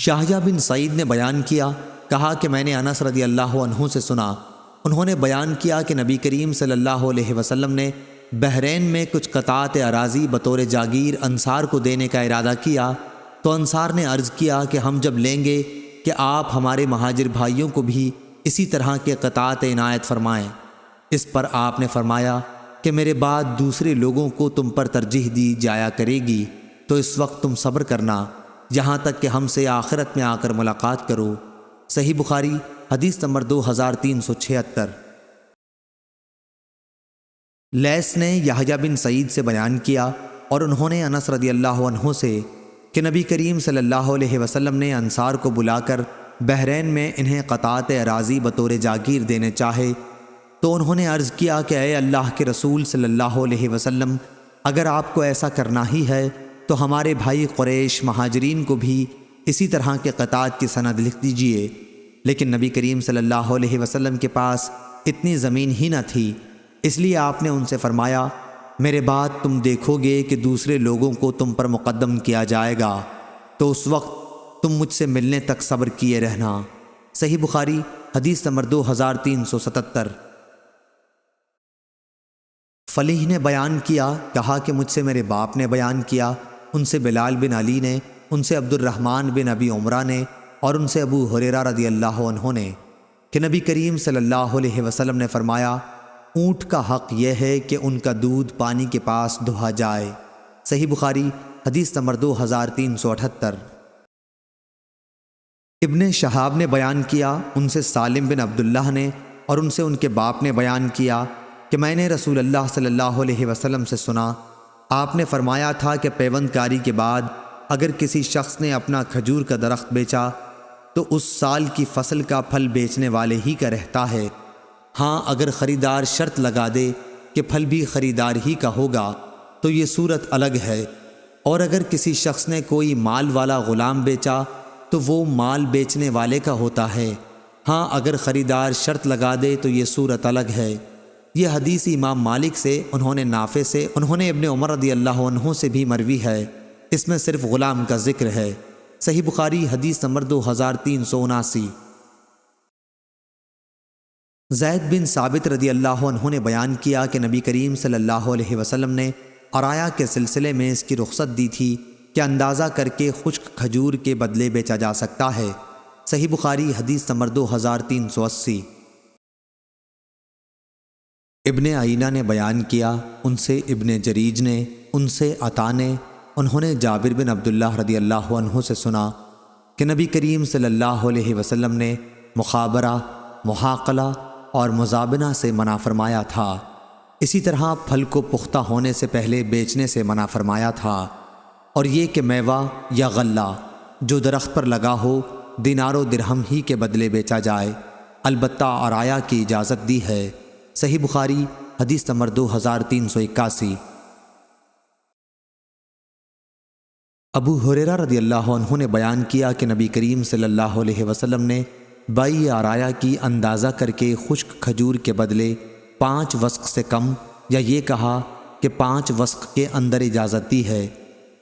یحییٰ بن سعید نے بیان کیا، کہا کہ میں نے انس رضی اللہ عنہ سے سنا، انہوں نے بیان کیا کہ نبی کریم صلی اللہ علیہ وسلم نے بحرین میں کچھ قطعات اراضی بطور جاگیر انصار کو دینے کا ارادہ کیا، تو انصار نے عرض کیا کہ ہم جب لیں گے کہ آپ ہمارے مہاجر بھائیوں کو بھی اسی طرح کے قطعات عنایت فرمائیں۔ اس پر آپ نے فرمایا کہ میرے بعد دوسرے لوگوں کو تم پر ترجیح دی جایا کرے گی، تو اس وقت تم صبر کرنا یہاں تک کہ ہم سے آخرت میں آ کر ملاقات کرو۔ صحیح بخاری حدیث نمبر 2376۔ لیث نے یحییٰ بن سعید سے بیان کیا اور انہوں نے انس رضی اللہ عنہ سے کہ نبی کریم صلی اللہ علیہ وسلم نے انصار کو بلا کر بحرین میں انہیں قطعات اراضی بطور جاگیر دینے چاہے، تو انہوں نے عرض کیا کہ اے اللہ کے رسول صلی اللہ علیہ وسلم، اگر آپ کو ایسا کرنا ہی ہے تو ہمارے بھائی قریش مہاجرین کو بھی اسی طرح کے قطعات کی سند لکھ دیجئے۔ لیکن نبی کریم صلی اللہ علیہ وسلم کے پاس اتنی زمین ہی نہ تھی، اس لیے آپ نے ان سے فرمایا میرے بعد تم دیکھو گے کہ دوسرے لوگوں کو تم پر مقدم کیا جائے گا، تو اس وقت تم مجھ سے ملنے تک صبر کیے رہنا۔ صحیح بخاری حدیث نمبر 2377۔ فلیح نے بیان کیا، کہا کہ مجھ سے میرے باپ نے بیان کیا، ان سے بلال بن علی نے، ان سے عبد الرحمن بن ابی عمرہ نے، اور ان سے ابو ہریرہ رضی اللہ عنہ نے کہ نبی کریم صلی اللہ علیہ وسلم نے فرمایا اونٹ کا حق یہ ہے کہ ان کا دودھ پانی کے پاس دہا جائے۔ صحیح بخاری حدیث نمبر 2378۔ ابن شہاب نے بیان کیا، ان سے سالم بن عبداللہ نے اور ان سے ان کے باپ نے بیان کیا کہ میں نے رسول اللہ صلی اللہ علیہ وسلم سے سنا، آپ نے فرمایا تھا کہ پیوند کاری کے بعد اگر کسی شخص نے اپنا کھجور کا درخت بیچا تو اس سال کی فصل کا پھل بیچنے والے ہی کا رہتا ہے، ہاں اگر خریدار شرط لگا دے کہ پھل بھی خریدار ہی کا ہوگا تو یہ صورت الگ ہے، اور اگر کسی شخص نے کوئی مال والا غلام بیچا تو وہ مال بیچنے والے کا ہوتا ہے، ہاں اگر خریدار شرط لگا دے تو یہ صورت الگ ہے۔ یہ حدیث امام مالک سے، انہوں نے نافع سے، انہوں نے ابن عمر رضی اللہ عنہ سے بھی مروی ہے، اس میں صرف غلام کا ذکر ہے۔ صحیح بخاری حدیث نمبر 2379۔ زید بن ثابت رضی اللہ عنہ نے بیان کیا کہ نبی کریم صلی اللہ علیہ وسلم نے عرایا کے سلسلے میں اس کی رخصت دی تھی کہ اندازہ کر کے خشک کھجور کے بدلے بیچا جا سکتا ہے۔ صحیح بخاری حدیث نمبر 2380۔ ابن عینہ نے بیان کیا، ان سے ابن جریج نے، ان سے عطا نے، انہوں نے جابر بن عبداللہ رضی اللہ عنہ سے سنا کہ نبی کریم صلی اللہ علیہ وسلم نے مخابرہ، محاقلہ اور مزابنہ سے منع فرمایا تھا، اسی طرح پھل کو پختہ ہونے سے پہلے بیچنے سے منع فرمایا تھا، اور یہ کہ میوہ یا غلہ جو درخت پر لگا ہو دینار و درہم ہی کے بدلے بیچا جائے، البتہ عرایا کی اجازت دی ہے۔ صحیح بخاری حدیث نمبر 2381۔ ابو ہریرہ رضی اللہ عنہ نے بیان کیا کہ نبی کریم صلی اللہ علیہ وسلم نے بیع عرایا کی اندازہ کر کے خشک کھجور کے بدلے 5 وسق سے کم یا یہ کہا کہ 5 وسق کے اندر اجازت دی ہے۔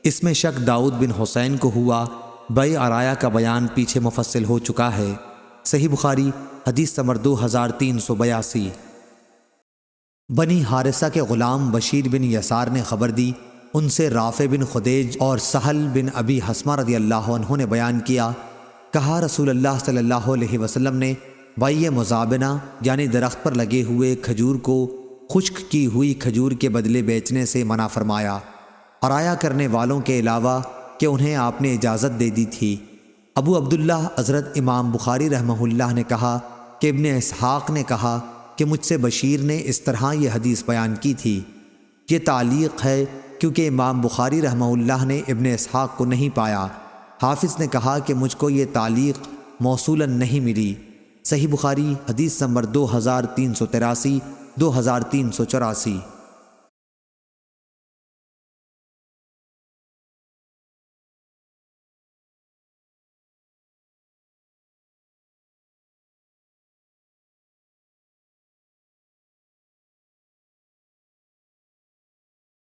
اس میں شک داؤد بن حسین کو ہوا، بیع عرایا کا بیان پیچھے مفصل ہو چکا ہے۔ صحیح بخاری حدیث نمبر 2382۔ بنی حارثہ کے غلام بشیر بن یسار نے خبر دی، ان سے رافع بن خدیج اور سہل بن ابی حسمہ رضی اللہ عنہ نے بیان کیا، کہا رسول اللہ صلی اللہ علیہ وسلم نے بیع مزابنہ یعنی درخت پر لگے ہوئے کھجور کو خشک کی ہوئی کھجور کے بدلے بیچنے سے منع فرمایا، عرایا کرنے والوں کے علاوہ کہ انہیں آپ نے اجازت دے دی تھی۔ ابو عبداللہ حضرت امام بخاری رحمہ اللہ نے کہا کہ ابن اسحاق نے کہا کہ مجھ سے بشیر نے اس طرح یہ حدیث بیان کی تھی۔ یہ تعلیق ہے کیونکہ امام بخاری رحمہ اللہ نے ابن اسحاق کو نہیں پایا۔ حافظ نے کہا کہ مجھ کو یہ تعلیق موصولاً نہیں ملی۔ صحیح بخاری حدیث نمبر 2383، 2384۔